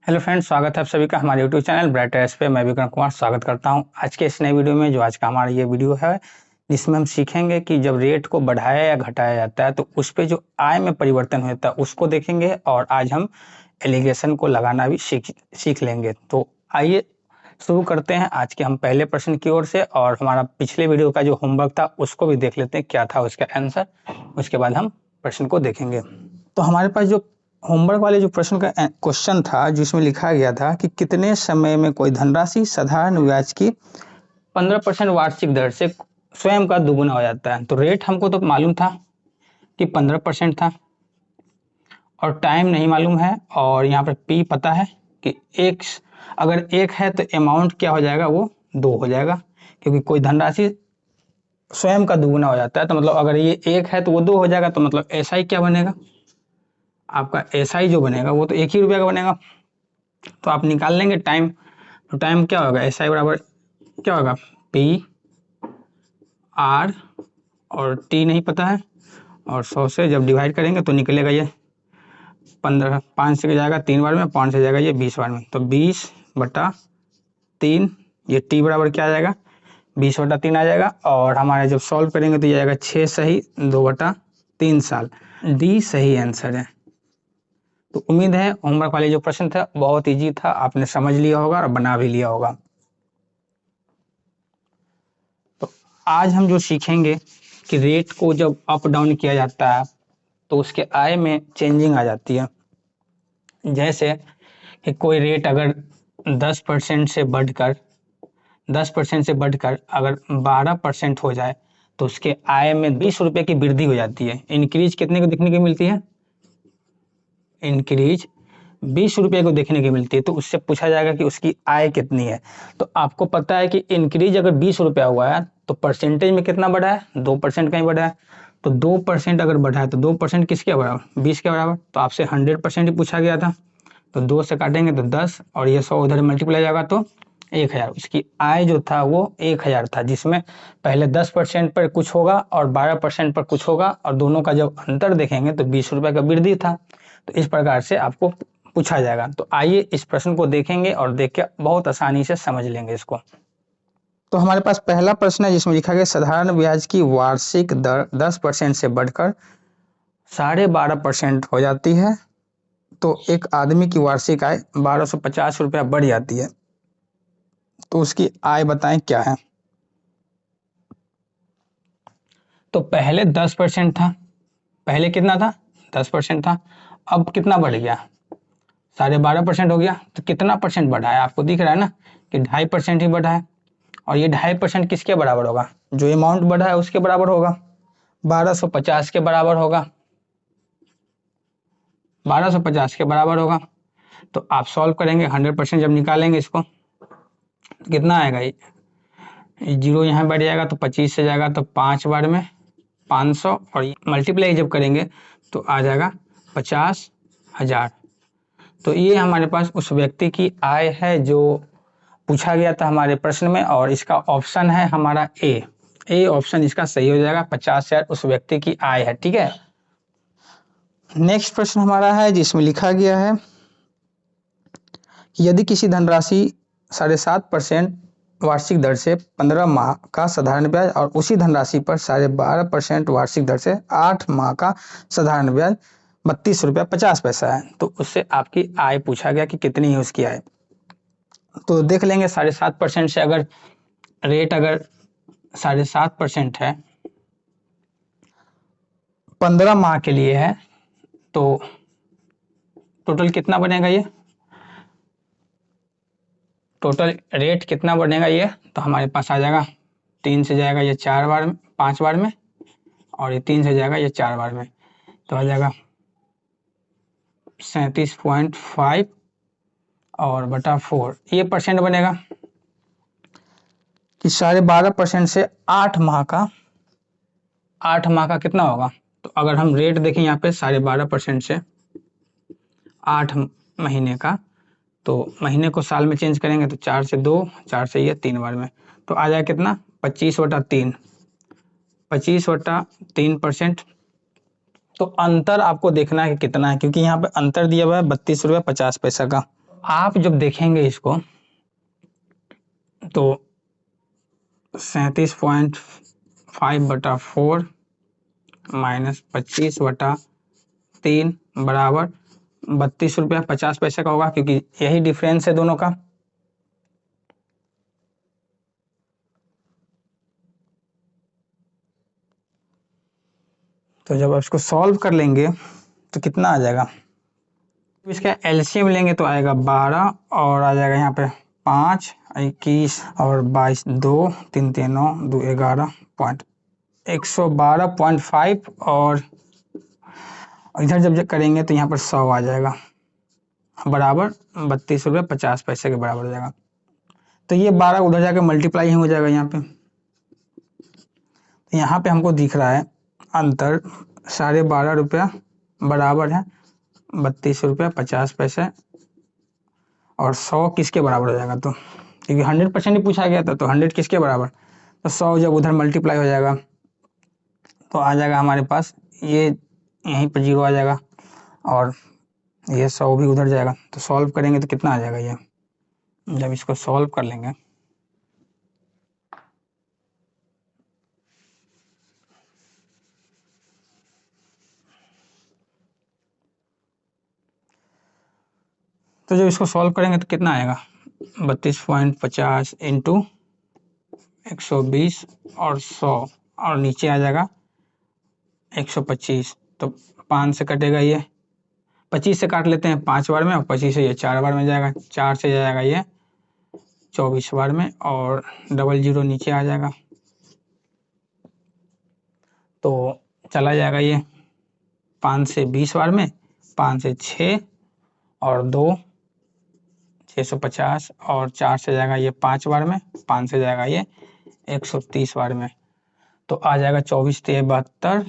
Hello friends, स्वागत है आप सभी का हमारे यूट्यूब चैनल ब्राइट आइज पे। मैं विक्रम कुमार स्वागत करता हूं आज के इस नए वीडियो में। जो आज का हमारा ये वीडियो है जिसमें हम सीखेंगे कि जब रेट को बढ़ाया या घटाया जाता है तो उस पे जो आय में परिवर्तन होता है उसको देखेंगे, और आज हम एलिगेशन को लगाना भी सीख लेंगे। तो आइए शुरू करते हैं आज के हम पहले प्रश्न की ओर से, और हमारा पिछले वीडियो का जो होमवर्क था उसको भी देख लेते हैं क्या था उसका आंसर। उसके बाद हम प्रश्न को देखेंगे। तो हमारे पास जो होमवर्क वाले जो प्रश्न का क्वेश्चन था जिसमें लिखा गया था कि कितने समय में कोई धनराशि साधारण ब्याज की 15% वार्षिक दर से स्वयं का दुगुना हो जाता है। तो रेट हमको तो मालूम था कि 15% था, और टाइम नहीं मालूम है, और यहाँ पर पी पता है कि एक, अगर एक है तो अमाउंट क्या हो जाएगा, वो 2 हो जाएगा, क्योंकि कोई धनराशि स्वयं का दुगुना हो जाता है। तो मतलब अगर ये एक है तो वो 2 हो जाएगा। तो मतलब ऐसा ही क्या बनेगा, आपका एसआई जो बनेगा वो तो 1 ही रुपया का बनेगा। तो आप निकाल लेंगे टाइम। तो टाइम क्या होगा, एसआई बराबर क्या होगा, पी आर, और टी नहीं पता है, और 100 से जब डिवाइड करेंगे तो निकलेगा ये 15। 5 से जाएगा 3 बार में, 5 से जाएगा ये 20 बार में, तो 20/3। ये टी बराबर क्या आ जाएगा, 20/3 आ जाएगा। और हमारे जब सॉल्व करेंगे तो ये आएगा 6 सही 2/3 साल। डी सही आंसर है। तो उम्मीद है होमवर्क वाले जो प्रश्न था बहुत इजी था, आपने समझ लिया होगा और बना भी लिया होगा। तो आज हम जो सीखेंगे कि रेट को जब अप डाउन किया जाता है तो उसके आय में चेंजिंग आ जाती है। जैसे कि कोई रेट अगर 10% से बढ़कर 10% से बढ़कर अगर 12% हो जाए तो उसके आय में 20 रुपए की वृद्धि हो जाती है। इंक्रीज कितने को देखने को मिलती है, इंक्रीज 20 रुपये को देखने की मिलती है। तो उससे पूछा जाएगा कि उसकी आय कितनी है। तो आपको पता है कि इंक्रीज अगर 20 रुपया हुआ है तो परसेंटेज में कितना बढ़ा है, 2% का ही बढ़ा है। तो 2% अगर बढ़ा है तो 2% किसके बराबर, 20 के बराबर। तो आपसे 100% ही पूछा गया था। तो 2 से काटेंगे तो 10, और ये 100 उधर मल्टीप्लाई जाएगा तो 1000। उसकी आय जो था वो 1000 था, जिसमें पहले 10% पर कुछ होगा और 12% पर कुछ होगा, और दोनों का जब अंतर देखेंगे तो 20 रुपये का वृद्धि था। तो इस प्रकार से आपको पूछा जाएगा। तो आइए इस प्रश्न को देखेंगे और देख के बहुत आसानी से समझ लेंगे इसको। तो हमारे पास पहला प्रश्न है जिसमें लिखा गया साधारण ब्याज की वार्षिक दर 10% से बढ़कर 12.5% हो जाती है तो एक आदमी की वार्षिक आय 1250 रुपया बढ़ जाती है। तो उसकी आय बताएं क्या है। तो पहले 10% था, पहले कितना था, 10% था। अब कितना बढ़ गया, 12.5% हो गया। तो कितना परसेंट बढ़ा है, आपको दिख रहा है ना कि 2.5% ही बढ़ा है। और ये 2.5% किसके बराबर होगा, जो अमाउंट बढ़ा है उसके बराबर होगा, 1250 के बराबर होगा, 1250 के बराबर होगा। तो आप सॉल्व करेंगे 100% जब निकालेंगे इसको तो कितना आएगा, ये जीरो यहाँ बैठ जाएगा तो 25 से जाएगा तो 5 बार में 500, और मल्टीप्लाई जब करेंगे तो आ जाएगा 50,000। तो ये हमारे पास उस व्यक्ति की आय है जो पूछा गया था हमारे प्रश्न में, और इसका ऑप्शन है हमारा ए ऑप्शन इसका सही हो जाएगा। 50,000 उस व्यक्ति की आय है। ठीक है, नेक्स्ट प्रश्न हमारा है जिसमें लिखा गया है यदि किसी धनराशि 7.5% वार्षिक दर से 15 माह का साधारण ब्याज और उसी धनराशि पर 12.5% वार्षिक दर से 8 माह का साधारण ब्याज 32 रुपया 50 पैसा है, तो उससे आपकी आय पूछा गया कि कितनी है उसकी आय। तो देख लेंगे 7.5% से अगर रेट अगर 7.5% है, 15 माह के लिए है, तो टोटल कितना बनेगा, ये टोटल रेट कितना बनेगा ये, तो हमारे पास आ जाएगा 3 से जाएगा ये 4 बार में, 5 बार में, और ये 3 से जाएगा ये 4 बार में, तो आ जाएगा 37.5 और बटा 4, ये परसेंट बनेगा कि 12.5% से 8 माह का कितना होगा। तो अगर हम रेट देखें यहाँ पे 12.5% से 8 महीने का, तो महीने को साल में चेंज करेंगे तो 4 से 2, 4 से ये 3 बार में, तो आ जाएगा कितना 25/3, 25/3%। तो अंतर आपको देखना है कि कितना है, क्योंकि यहाँ पे अंतर दिया हुआ है 32 रुपया 50 पैसा का। आप जब देखेंगे इसको तो 37.5/4 माइनस 25/3 बराबर 32 रुपया 50 पैसे का होगा, क्योंकि यही डिफरेंस है दोनों का। तो जब आप इसको सॉल्व कर लेंगे तो कितना आ जाएगा, इसका एलसीएम लेंगे तो आएगा 12 और आ जाएगा यहाँ पे 5, 21 और 22, 2 3 3 9 2 11 पॉइंट 112.5 और इधर जब करेंगे तो यहाँ पर 100 आ जाएगा बराबर 32 रुपये 50 पैसे के बराबर हो जाएगा। तो ये 12 उधर जाकर मल्टीप्लाई हो जाएगा यहाँ पे। तो यहाँ पे हमको दिख रहा है अंतर 12.5 रुपया बराबर है 32 रुपया 50 पैसे और 100 किसके बराबर हो जाएगा, तो क्योंकि 100% ही पूछा गया था तो 100 किसके बराबर, तो 100 जब उधर मल्टीप्लाई हो जाएगा तो आ जाएगा हमारे पास ये यहीं पर 0 आ जाएगा और ये 100 भी उधर जाएगा। तो सॉल्व करेंगे तो कितना आ जाएगा, ये जब इसको सॉल्व कर लेंगे तो जब इसको सॉल्व करेंगे तो कितना आएगा 32.50 इंटू 120 और 100 और नीचे आ जाएगा 125। तो 5 से कटेगा ये 25 से काट लेते हैं 5 बार में और 25 से ये 4 बार में जाएगा, 4 से जाएगा ये 24 बार में और डबल 0 नीचे आ जाएगा। तो चला जाएगा ये 5 से 20 बार में, 5 से 6 और 2 650 और 4 से जाएगा ये 5 बार में, 5 से जाएगा ये 130 बार में। तो आ जाएगा 24 से 72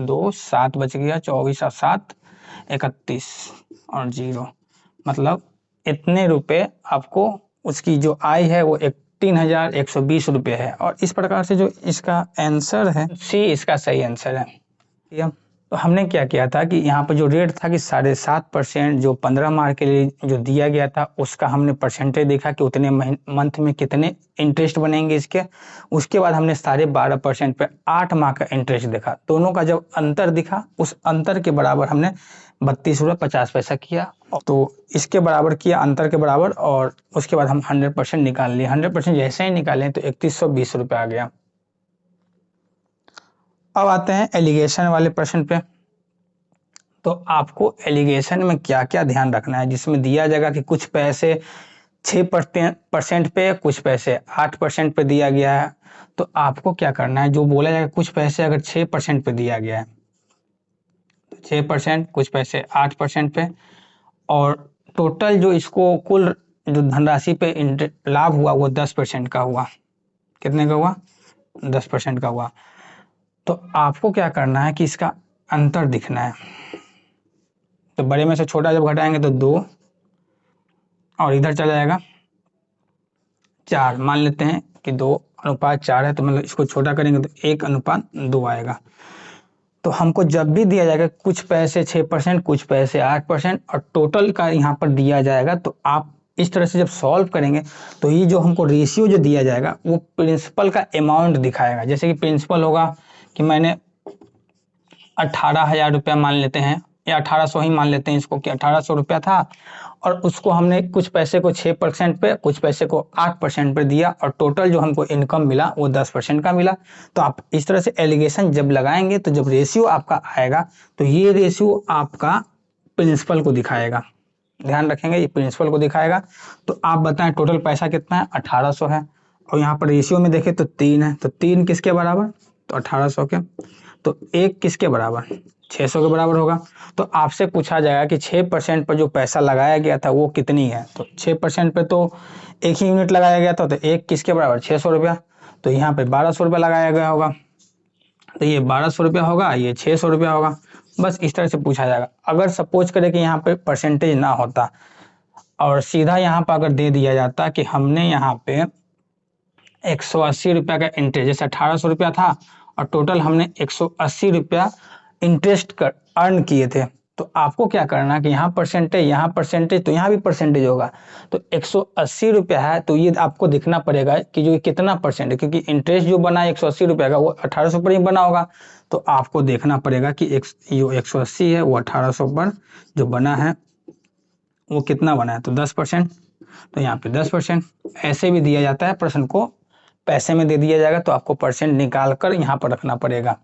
2 7 बच गया, 24 और 7 31 और 0 मतलब इतने रुपए आपको उसकी जो आय है वो 3120 रुपये है। और इस प्रकार से जो इसका आंसर है सी इसका सही आंसर है। ठीक है, तो हमने क्या किया था कि यहाँ पर जो रेट था कि 7.5% जो 15 माह के लिए जो दिया गया था उसका हमने परसेंटेज देखा कि उतने मंथ में कितने इंटरेस्ट बनेंगे इसके। उसके बाद हमने 12.5% पे 8 माह का इंटरेस्ट देखा, दोनों का जब अंतर दिखा उस अंतर के बराबर हमने 32 रुपये 50 पैसा किया। तो इसके बराबर किया अंतर के बराबर और उसके बाद हम 100% निकाल लिए। 100% जैसे ही निकालें तो 3120 रुपये आ गया। अब आते हैं एलिगेशन वाले प्रश्न पे। तो आपको एलिगेशन में क्या क्या ध्यान रखना है, जिसमें दिया जाएगा कि कुछ पैसे 6% पे कुछ पैसे 8% पे दिया गया है। तो आपको क्या करना है, जो बोला जाएगा कुछ पैसे अगर 6% पे दिया गया है 6%, कुछ पैसे 8% पे और टोटल जो इसको कुल जो धनराशि पे लाभ हुआ वो 10% का हुआ। कितने का हुआ, 10% का हुआ। तो आपको क्या करना है कि इसका अंतर दिखना है। तो बड़े में से छोटा जब घटाएंगे तो 2 और इधर चला जाएगा 4, मान लेते हैं कि 2:4 है तो मतलब इसको छोटा करेंगे तो 1:2 आएगा। तो हमको जब भी दिया जाएगा कुछ पैसे 6% कुछ पैसे 8% और टोटल का यहाँ पर दिया जाएगा, तो आप इस तरह से जब सॉल्व करेंगे तो ये जो हमको रेशियो जो दिया जाएगा वो प्रिंसिपल का अमाउंट दिखाएगा। जैसे कि प्रिंसिपल होगा कि मैंने 18,000 रुपया मान लेते हैं या 1800 ही मान लेते हैं इसको कि 1800 रुपया था और उसको हमने कुछ पैसे को 6% पे कुछ पैसे को 8% पे दिया और टोटल जो हमको इनकम मिला वो 10% का मिला। तो आप इस तरह से एलिगेशन जब लगाएंगे तो जब रेशियो आपका आएगा तो ये रेशियो आपका प्रिंसिपल को दिखाएगा। ध्यान रखेंगे ये प्रिंसिपल को दिखाएगा। तो आप बताएं टोटल पैसा कितना है, 1800 है और यहाँ पर रेशियो में देखें तो 3 है। तो 3 किसके बराबर, तो 1800 के। तो 1 किसके बराबर, 600 के बराबर होगा। तो आपसे पूछा जाएगा कि 6% पर जो पैसा लगाया गया था वो कितनी है। तो 6% पे तो 1 ही यूनिट लगाया गया था, तो 1 किसके बराबर 600 रुपया। तो यहाँ पे 1200 रुपया लगाया गया होगा, तो ये 1200 रुपया होगा, ये 600 रुपया होगा। बस इस तरह से पूछा जाएगा। अगर सपोज करें कि यहाँ पे परसेंटेज ना होता और सीधा यहाँ पर अगर दे दिया जाता कि हमने यहाँ पे 180 रुपया का इंटरेस्ट, जैसे 1800 रुपया था और टोटल हमने 180 रुपया इंटरेस्ट कर अर्न किए थे, तो आपको क्या करना है कि यहाँ परसेंटेज तो यहाँ भी परसेंटेज होगा। तो 180 रुपया है तो ये आपको दिखना पड़ेगा कि जो कितना परसेंट है, क्योंकि इंटरेस्ट जो बना है 180 रुपया का वो 1800 पर ही बना होगा। तो आपको देखना पड़ेगा कि जो 180 है वो 1800 पर जो बना है वो कितना बना है, तो 10%। तो यहाँ पे 10% ऐसे भी दिया जाता है, प्रश्न को पैसे में दे दिया जाएगा तो आपको परसेंट निकाल कर यहाँ पर रखना पड़ेगा।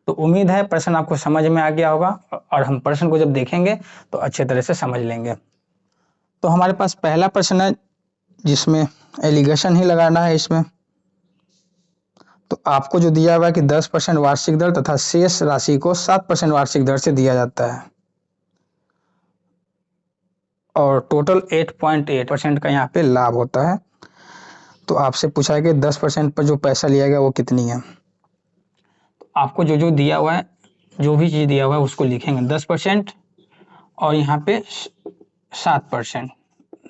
तो उम्मीद है प्रश्न आपको समझ में आ गया होगा और हम प्रश्न को जब देखेंगे तो अच्छे तरह से समझ लेंगे। तो हमारे पास पहला प्रश्न है जिसमें एलिगेशन ही लगाना है इसमें। तो आपको जो दिया हुआ है कि 10% वार्षिक दर तथा शेष राशि को 7% वार्षिक दर से दिया जाता है और टोटल 8.8% का यहाँ पे लाभ होता है। तो आपसे पूछा है कि 10% पर जो पैसा लिया गया वो कितनी है। आपको जो जो दिया हुआ है, जो भी चीज़ दिया हुआ है उसको लिखेंगे 10% और यहाँ पे 7%।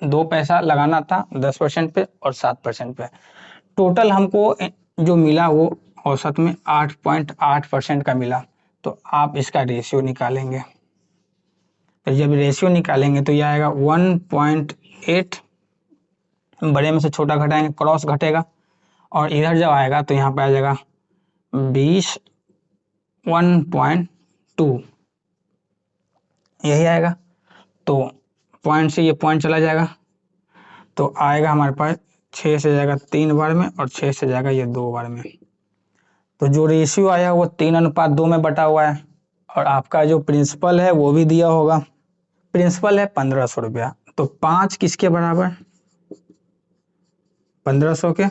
दो पैसा लगाना था 10% पे और 7% पे। टोटल हमको जो मिला वो औसत में 8.8% का मिला। तो आप इसका रेशियो निकालेंगे। तो जब रेशियो निकालेंगे तो ये आएगा 1.8, बड़े में से छोटा घटाएंगे क्रॉस घटेगा और इधर जब आएगा तो यहाँ पे आ जाएगा 20 1.2 यही आएगा। तो पॉइंट से ये पॉइंट चला जाएगा तो आएगा हमारे पास 6 से जाएगा 3 बार में और 6 से जाएगा ये 2 बार में। तो जो रेशियो आया वो 3:2 में बटा हुआ है और आपका जो प्रिंसिपल है वो भी दिया होगा। प्रिंसिपल है 1500 रुपया। तो 5 किसके बराबर, 1500 के।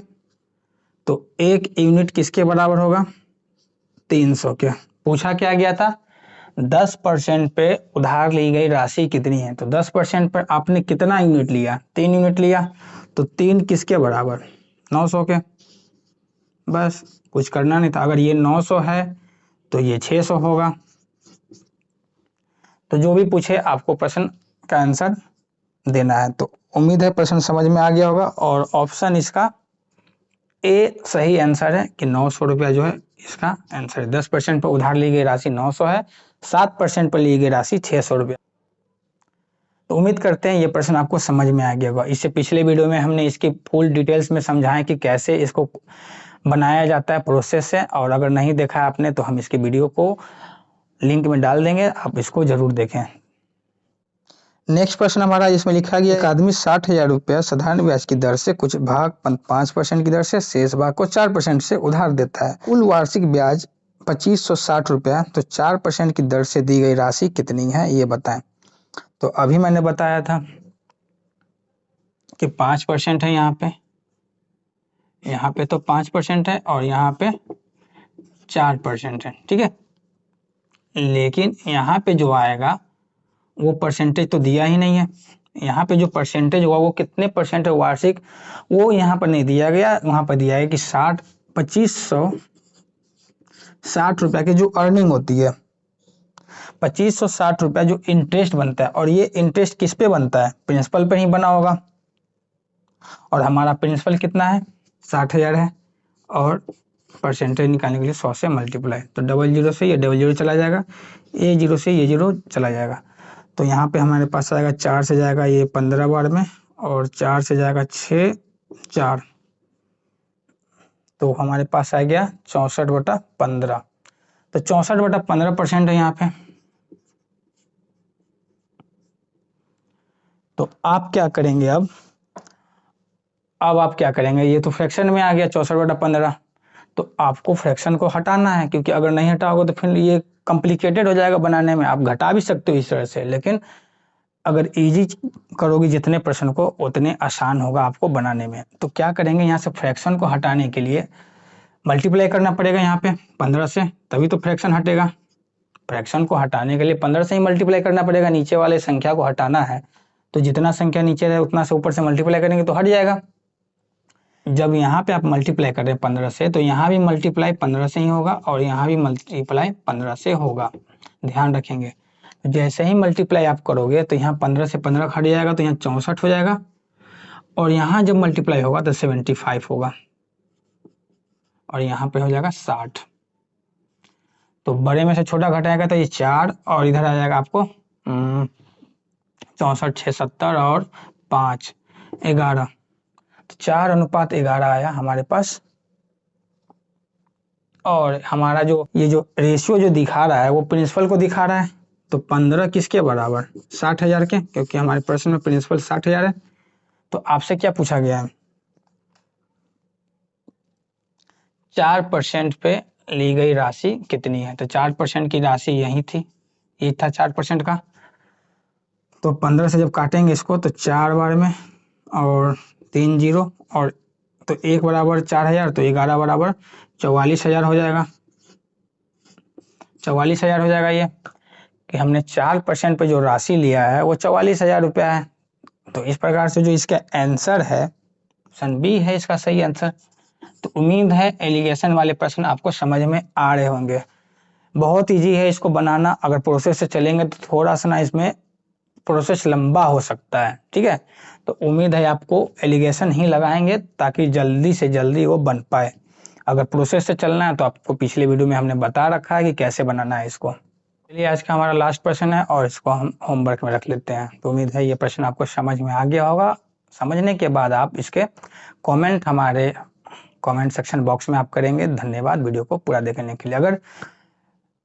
तो 1 यूनिट किसके बराबर होगा, 300 के। पूछा क्या गया था, 10% पे उधार ली गई राशि कितनी है। तो 10% पर आपने कितना यूनिट लिया, 3 यूनिट लिया। तो 3 किसके बराबर, 900 के। बस कुछ करना नहीं था। अगर ये 900 है तो ये 600 होगा। तो जो भी पूछे आपको प्रश्न का आंसर देना है। तो उम्मीद है प्रश्न समझ में आ गया होगा और ऑप्शन इसका ए सही आंसर है कि 900 रुपया जो है इसका आंसर है। 10% पर उधार ली गई राशि 900 है, 7% पर ली गई राशि 600 रुपया। तो उम्मीद करते हैं ये प्रश्न आपको समझ में आ गया होगा। इससे पिछले वीडियो में हमने इसकी फुल डिटेल्स में समझाया कि कैसे इसको बनाया जाता है प्रोसेस से, और अगर नहीं देखा है आपने तो हम इसकी वीडियो को लिंक में डाल देंगे, आप इसको जरूर देखें। नेक्स्ट प्रश्न हमारा इसमें लिखा गया, एक आदमी 60,000 रुपया साधारण ब्याज की दर से कुछ भाग 5% की दर से शेष भाग को 4% से उधार देता है। कुल वार्षिक ब्याज 2560 रुपया, तो 4% की दर से दी गई राशि कितनी है ये बताएं। तो अभी मैंने बताया था कि 5% है यहाँ पे तो 5% है और यहाँ पे 4% है, ठीक है। लेकिन यहाँ पे जो आएगा वो परसेंटेज तो दिया ही नहीं है। यहाँ पे जो परसेंटेज हुआ वो कितने परसेंट है वार्षिक, वो यहाँ पर नहीं दिया गया। वहाँ पर दिया है कि 2560 रुपया की जो अर्निंग होती है, 2560 रुपया जो इंटरेस्ट बनता है, और ये इंटरेस्ट किस पे बनता है, प्रिंसिपल पे ही बना होगा। और हमारा प्रिंसिपल कितना है, 60,000 है, और परसेंटेज निकालने के लिए 100 से मल्टीप्लाई। तो 00 से ये 00 चला जाएगा, ये 0 से ये 0 चला जाएगा। तो यहाँ पे हमारे पास आएगा 4 से जाएगा ये 15 बार में और 4 से जाएगा 6 4, तो हमारे पास आ गया 64/15। तो 64/15% है यहाँ पे। तो आप क्या करेंगे अब आप क्या करेंगे, ये तो फ्रैक्शन में आ गया 64/15। तो आपको फ्रैक्शन को हटाना है, क्योंकि अगर नहीं हटाओगे तो फिर ये कॉम्प्लिकेटेड हो जाएगा बनाने में। आप घटा भी सकते हो इस तरह से, लेकिन अगर इजी करोगे जितने प्रश्न को उतने आसान होगा आपको बनाने में। तो क्या करेंगे, यहाँ से फ्रैक्शन को हटाने के लिए मल्टीप्लाई करना पड़ेगा यहाँ पे 15 से, तभी तो फ्रैक्शन हटेगा। फ्रैक्शन को हटाने के लिए 15 से ही मल्टीप्लाई करना पड़ेगा। नीचे वाले संख्या को हटाना है तो जितना संख्या नीचे रहे उतना से ऊपर से मल्टीप्लाई करेंगे तो हट जाएगा। जब यहाँ पे आप मल्टीप्लाई कर रहे हैं 15 से, तो यहाँ भी मल्टीप्लाई 15 से ही होगा और यहाँ भी मल्टीप्लाई 15 से होगा, ध्यान रखेंगे। जैसे ही मल्टीप्लाई आप करोगे तो यहाँ 15 से 15 हट जाएगा तो यहाँ 64 हो जाएगा, और यहाँ जब मल्टीप्लाई होगा तो 75 होगा और यहाँ पे हो जाएगा 60। तो बड़े में से छोटा घटाएगा तो ये 4 और इधर आ जाएगा आपको 64, 6, 70 और 5, 11। तो 4:11 आया हमारे पास। और हमारा जो ये जो रेशियो जो दिखा रहा है वो प्रिंसिपल को दिखा रहा है। तो 15 किसके बराबर? 60,000 के, क्योंकि हमारे प्रश्न में प्रिंसिपल 60,000 है। तो आपसे क्या पूछा गया है? 4% पे ली गई राशि कितनी है? तो 4% की राशि यही थी, ये था 4% का। तो 15 से जब काटेंगे इसको तो 4 बार में और 3 जीरो, और तो 1 बराबर 4,000, तो 11 बराबर 44,000 हो जाएगा। 44,000 हो जाएगा ये, कि हमने 4% पे जो राशि लिया है वो 44,000 रुपया है। तो इस प्रकार से जो इसका आंसर है ऑप्शन बी है इसका सही आंसर। तो उम्मीद है एलिगेशन वाले प्रश्न आपको समझ में आ रहे होंगे। बहुत इजी है इसको बनाना, अगर प्रोसेस से चलेंगे तो थोड़ा सा ना इसमें प्रोसेस लंबा हो सकता है, ठीक है। तो उम्मीद है आपको एलिगेशन ही लगाएंगे ताकि जल्दी से जल्दी वो बन पाए। अगर प्रोसेस से चलना है तो आपको पिछले वीडियो में हमने बता रखा है कि कैसे बनाना है इसको। चलिए आज का हमारा लास्ट प्रश्न है और इसको हम होमवर्क में रख लेते हैं। तो उम्मीद है ये प्रश्न आपको समझ में आ गया होगा। समझने के बाद आप इसके कमेंट हमारे कमेंट सेक्शन बॉक्स में आप करेंगे। धन्यवाद वीडियो को पूरा देखने के लिए। अगर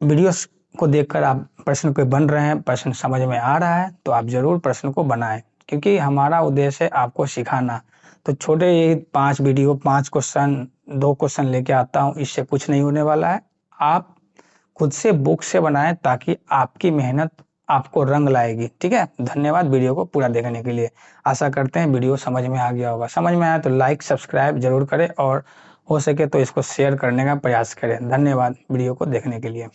वीडियोस को देखकर आप प्रश्न पे बन रहे हैं, प्रश्न समझ में आ रहा है, तो आप जरूर प्रश्न को बनाएं, क्योंकि हमारा उद्देश्य है आपको सिखाना। तो छोटे ये 5 वीडियो, 5 क्वेश्चन, 2 क्वेश्चन लेके आता हूँ, इससे कुछ नहीं होने वाला है। आप खुद से बुक से बनाएं ताकि आपकी मेहनत आपको रंग लाएगी, ठीक है। धन्यवाद वीडियो को पूरा देखने के लिए। आशा करते हैं वीडियो समझ में आ गया होगा। समझ में आया तो लाइक सब्सक्राइब जरूर करें और हो सके तो इसको शेयर करने का प्रयास करें। धन्यवाद वीडियो को देखने के लिए।